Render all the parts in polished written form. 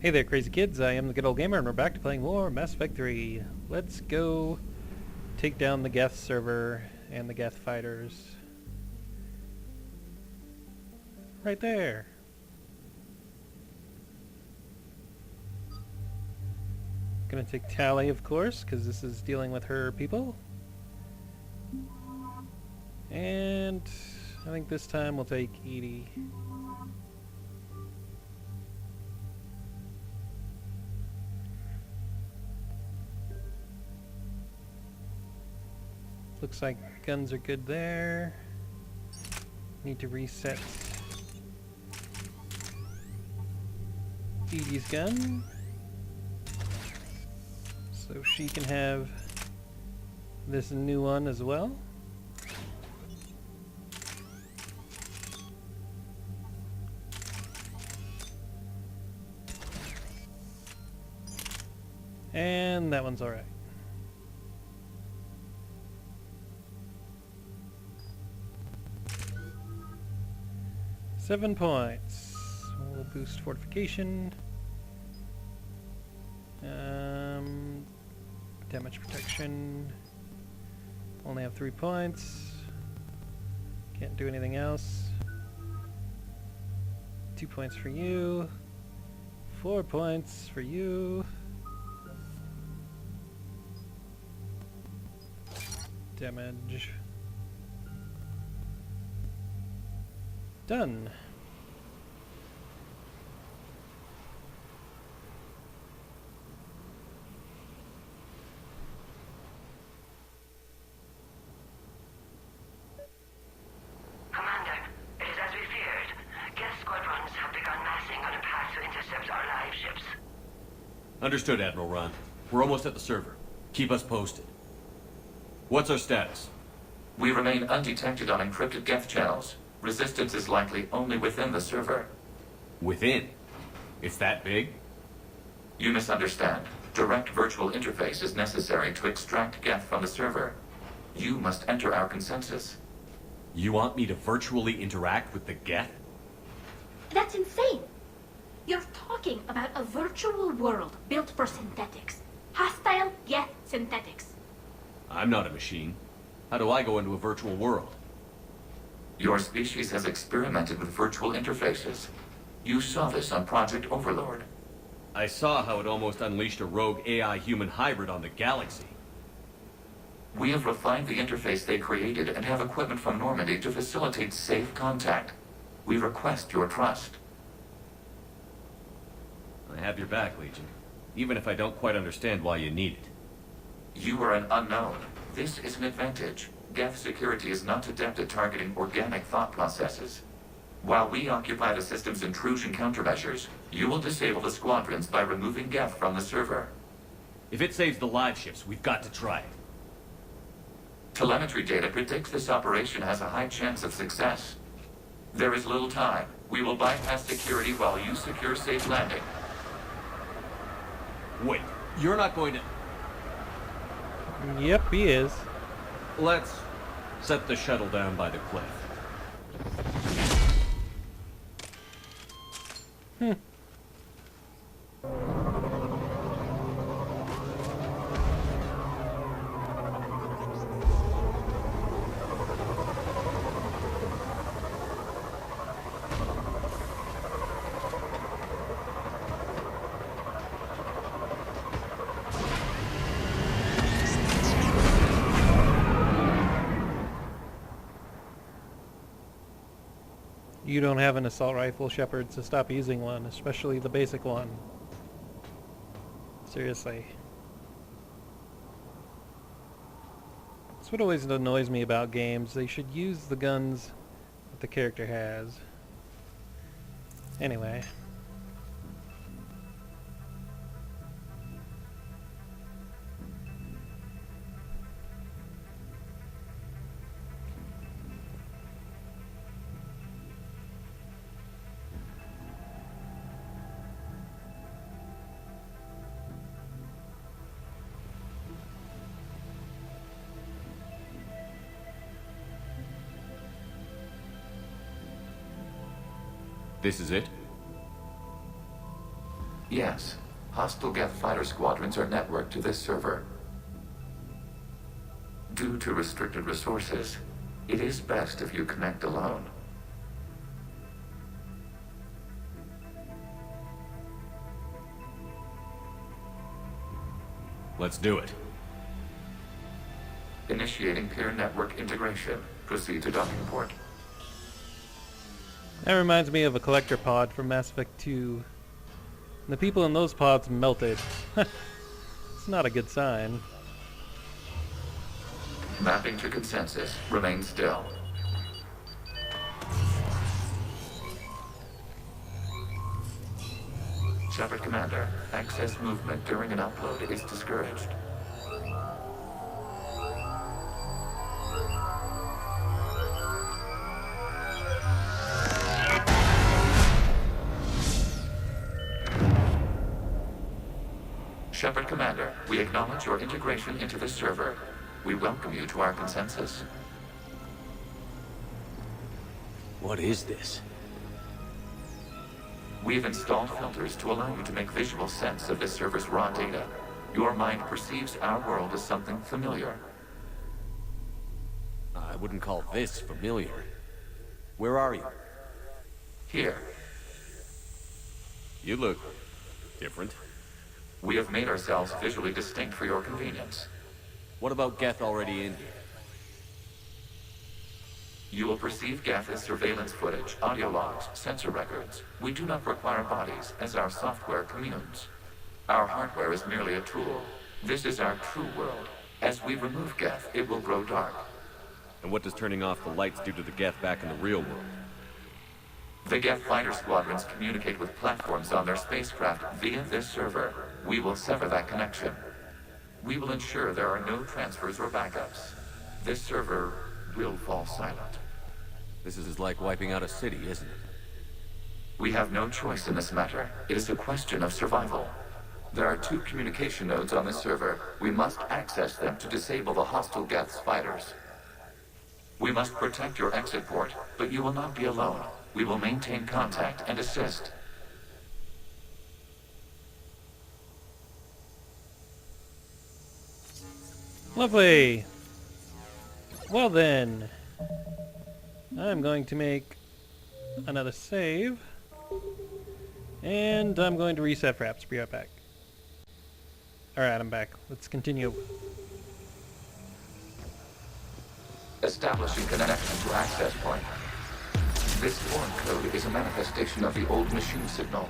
Hey there, crazy kids. I am the Good Old Gamer, and we're back to playing more Mass Effect 3. Let's go take down the Geth server and the Geth fighters. Right there. Gonna take Tally, of course, because this is dealing with her people. And I think this time we'll take Edie. Looks like guns are good there. Need to reset Edie's gun so she can have this new one as well. And that one's alright. Seven points. We'll boost fortification. Damage protection. Only have 3 points. Can't do anything else. 2 points for you. 4 points for you. Damage. Done. Commander, it is as we feared. Geth squadrons have begun massing on a path to intercept our live ships. Understood, Admiral Ron. We're almost at the server. Keep us posted. What's our status? We remain undetected on encrypted Geth channels. Resistance is likely only within the server. Within? It's that big? You misunderstand. Direct virtual interface is necessary to extract Geth from the server. You must enter our consensus. You want me to virtually interact with the Geth? That's insane! You're talking about a virtual world built for synthetics. Hostile Geth synthetics. I'm not a machine. How do I go into a virtual world? Your species has experimented with virtual interfaces. You saw this on Project Overlord. I saw how it almost unleashed a rogue AI-human hybrid on the galaxy. We have refined the interface they created and have equipment from Normandy to facilitate safe contact. We request your trust. I have your back, Legion. Even if I don't quite understand why you need it. You are an unknown. This is an advantage. Geth security is not adept at targeting organic thought processes. While we occupy the system's intrusion countermeasures, you will disable the squadrons by removing Geth from the server. If it saves the live ships, we've got to try it. Telemetry data predicts this operation has a high chance of success. There is little time. We will bypass security while you secure safe landing. Wait, you're not going to... Yep, he is. Let's set the shuttle down by the cliff. You don't have an assault rifle, Shepard, so stop using one, especially the basic one. Seriously. That's what always annoys me about games. They should use the guns that the character has. Anyway. This is it? Yes. Hostile Geth fighter squadrons are networked to this server. Due to restricted resources, it is best if you connect alone. Let's do it. Initiating peer network integration. Proceed to docking port. That reminds me of a collector pod from Mass Effect 2. The people in those pods melted. It's not a good sign. Mapping to consensus. Remain still. Shepard Commander, access movement during an upload is discouraged. Shepard Commander, we acknowledge your integration into the server. We welcome you to our consensus. What is this? We've installed filters to allow you to make visual sense of this server's raw data. Your mind perceives our world as something familiar. I wouldn't call this familiar. Where are you? Here, You look different. we have made ourselves visually distinct for your convenience. What about Geth already in here? You will perceive Geth as surveillance footage, audio logs, sensor records. We do not require bodies, as our software communes. Our hardware is merely a tool. This is our true world. As we remove Geth, it will grow dark. And what does turning off the lights do to the Geth back in the real world? The Geth fighter squadrons communicate with platforms on their spacecraft via this server. We will sever that connection. We will ensure there are no transfers or backups. This server will fall silent. This is like wiping out a city, isn't it? We have no choice in this matter. It is a question of survival. There are 2 communication nodes on this server. We must access them to disable the hostile Geth's fighters. We must protect your exit port, but you will not be alone. We will maintain contact and assist. Lovely. Well then, I'm going to make another save, and I'm going to reset fraps. Be right back. Alright, I'm back. Let's continue. Establishing connection to access point. This foreign code is a manifestation of the old machine signal.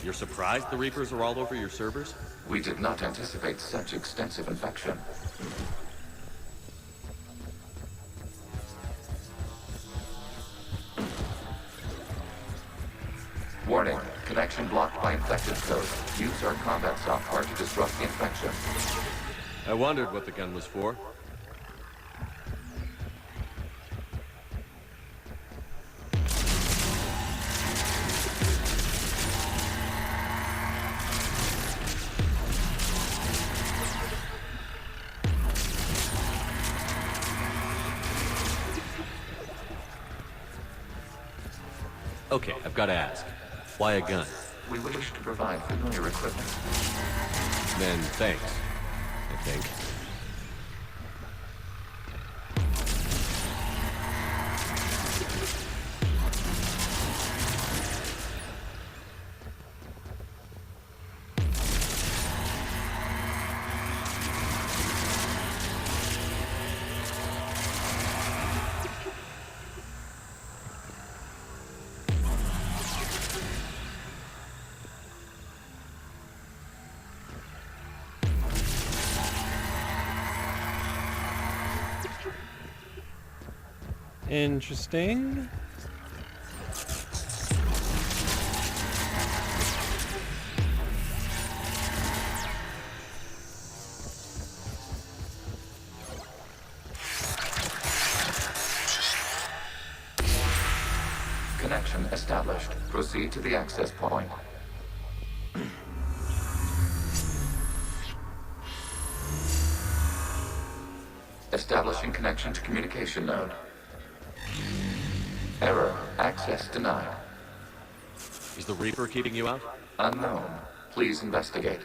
You're surprised the Reapers are all over your servers? We did not anticipate such extensive infection. Warning, connection blocked by infected code. Use our combat software to disrupt the infection. I wondered what the gun was for. Okay, I've got to ask. Why a gun? We wish to provide familiar equipment. Then thanks, I think. Interesting. Connection established. Proceed to the access point. Establishing connection to communication node. Error. Access denied. Is the Reaper keeping you out? Unknown. Please investigate.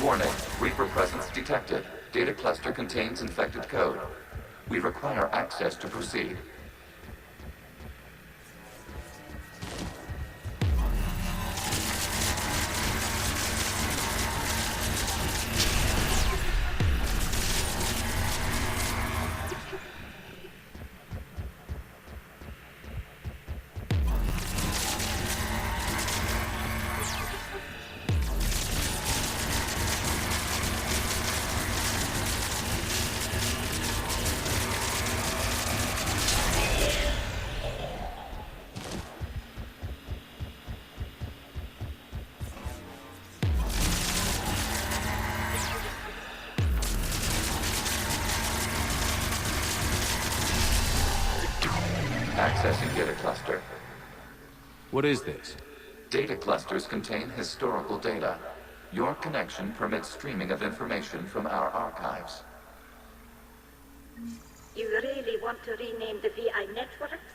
Warning. Reaper presence detected. Data cluster contains infected code. We require access to proceed. Accessing data cluster. What is this? Data clusters contain historical data. Your connection permits streaming of information from our archives. You really want to rename the VI networks?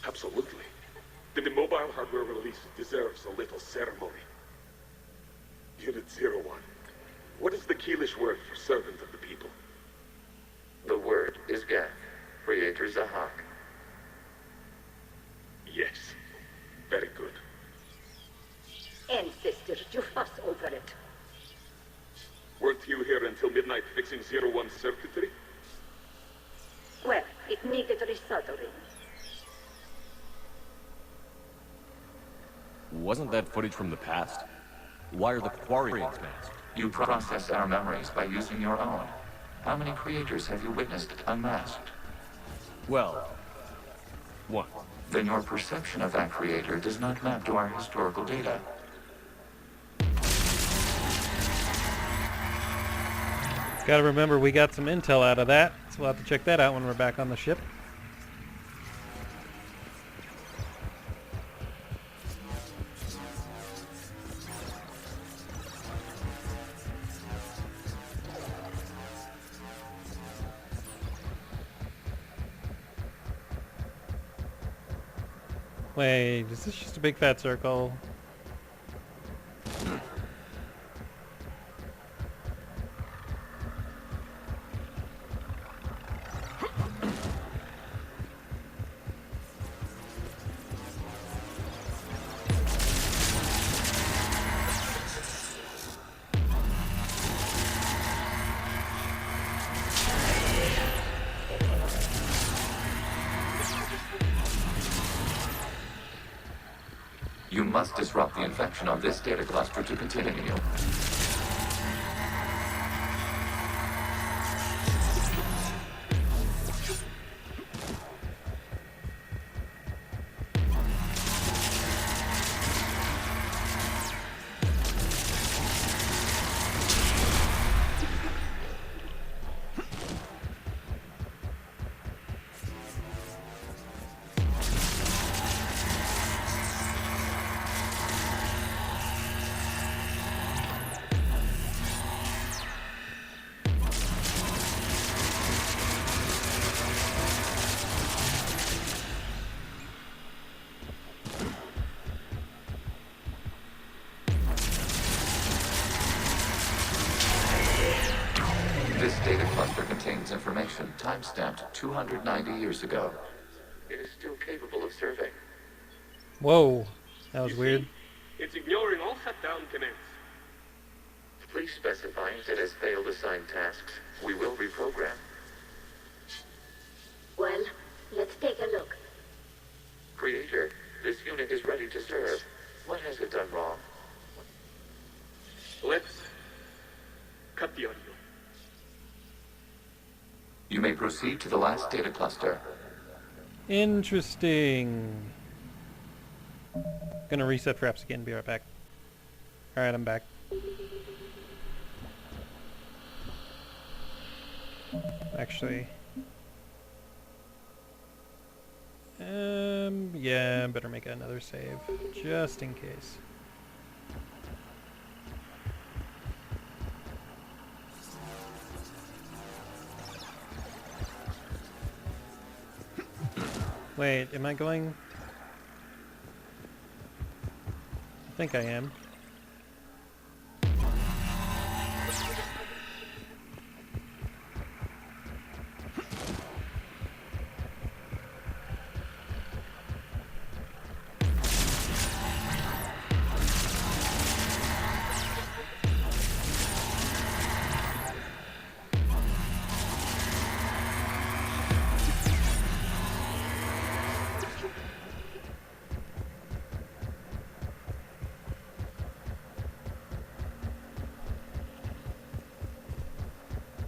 Absolutely. The mobile hardware release deserves a little ceremony. Unit 01. What is the Keelish word for servant of the people? The word is Gath. Creator Zahak. Yes. Very good. Ancestors, you fuss over it. Weren't you here until midnight fixing 01's circuitry? Well, it needed resoldering. Wasn't that footage from the past? Why are the Quarians masked? You process our memories by using your own. How many creators have you witnessed unmasked? Well, one. Then your perception of that creator does not map to our historical data. Gotta remember we got some intel out of that, so we'll have to check that out when we're back on the ship. Wait, is this just a big fat circle? You must disrupt the infection of this data cluster to continue. This data cluster contains information time-stamped 290 years ago. It is still capable of serving. Whoa, that was You weird. see, it's ignoring all shutdown commands. Please specify if it has failed assigned tasks. We will reprogram. Well, let's take a look. Creator, this unit is ready to serve. What has it done wrong? Let's cut the audio. You may proceed to the last data cluster. Interesting. Gonna reset fraps again, be right back. Alright, I'm back. Actually. Yeah, better make another save, just in case. Wait, am I going? I think I am.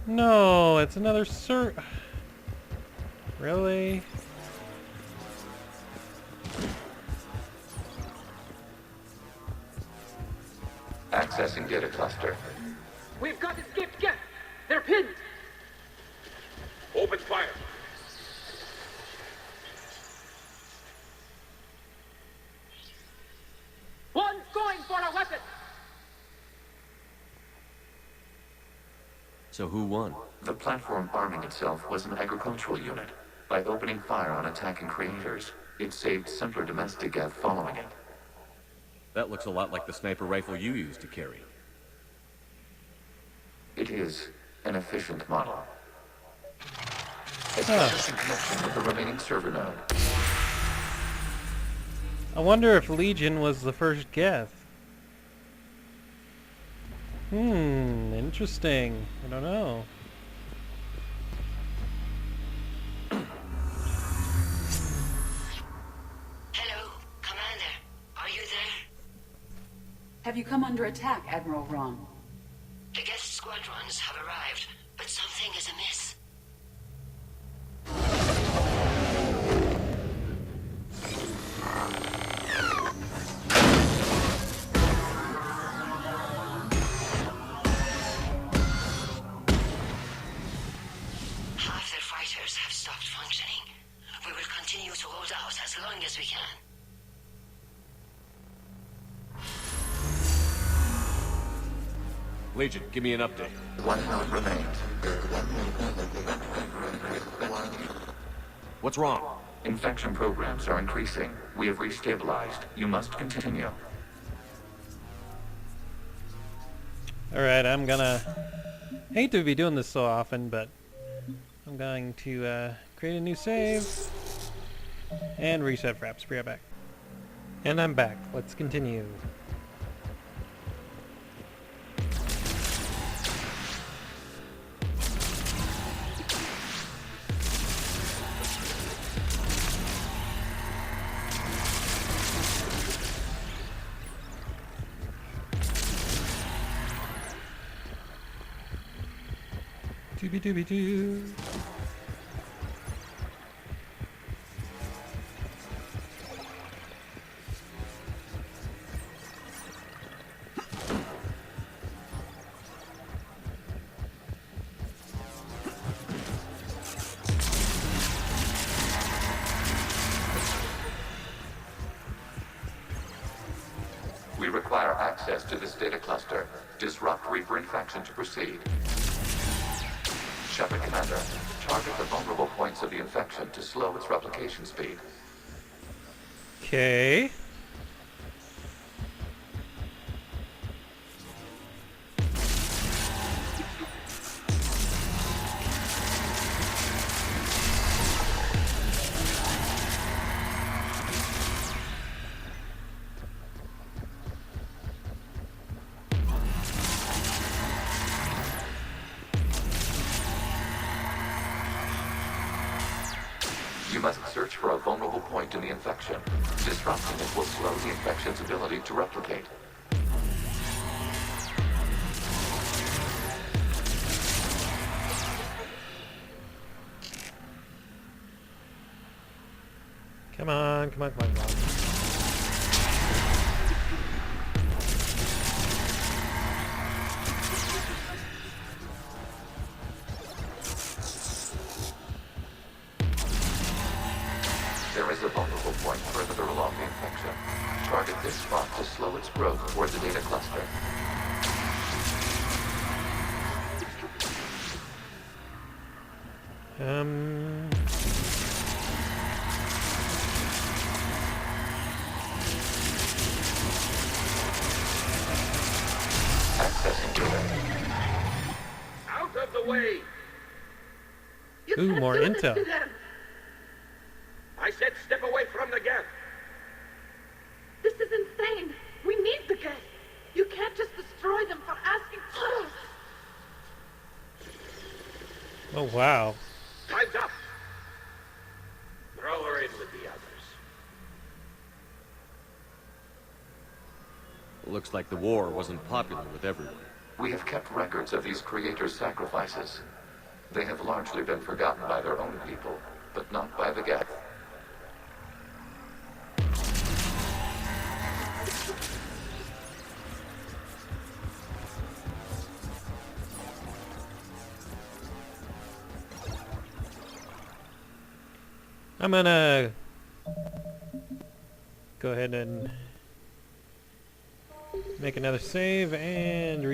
No, it's another Really? Accessing data cluster. We've got escaped guests. They're pinned. Open fire. One's going for a weapon. So who won? The platform arming itself was an agricultural unit. By opening fire on attacking creators, it saved simpler domestic Geth following it. That looks a lot like the sniper rifle you used to carry. It is an efficient model. Establishing connection with the remaining server node. I wonder if Legion was the first Geth. Interesting. I don't know. Hello, Commander. Are you there? Have you come under attack, Admiral Ron? The guest squadrons have arrived, but something is amiss. Half their fighters have stopped functioning. We will continue to hold out as long as we can. Legion, give me an update. One node remains. What's wrong? Infection programs are increasing. We have restabilized. You must continue. Alright, I'm gonna... hate to be doing this so often, but I'm going to create a new save and reset fraps. Be right back. And I'm back. Let's continue. Dooby dooby doo. We require access to this data cluster. Disrupt Reaper infection to proceed. Shepard, Commander, target the vulnerable points of the infection to slow its replication speed. Okay. You must search for a vulnerable point in the infection. Disrupting it will slow the infection's ability to replicate. Come on, come on, come on, come on. There is a vulnerable point further along the infection. Target this spot to slow its growth toward the data cluster. of the way! You Ooh, can't more do this intel. to them. I said step away from the gap! This is insane. We need the gas. You can't just destroy them for asking. Oh, wow. Time's up! Throw her in with the others. Looks like the war wasn't popular with everyone. We have kept records of these creators' sacrifices. They have largely been forgotten by their own people, but not by the Geth. I'm gonna go ahead and make another save and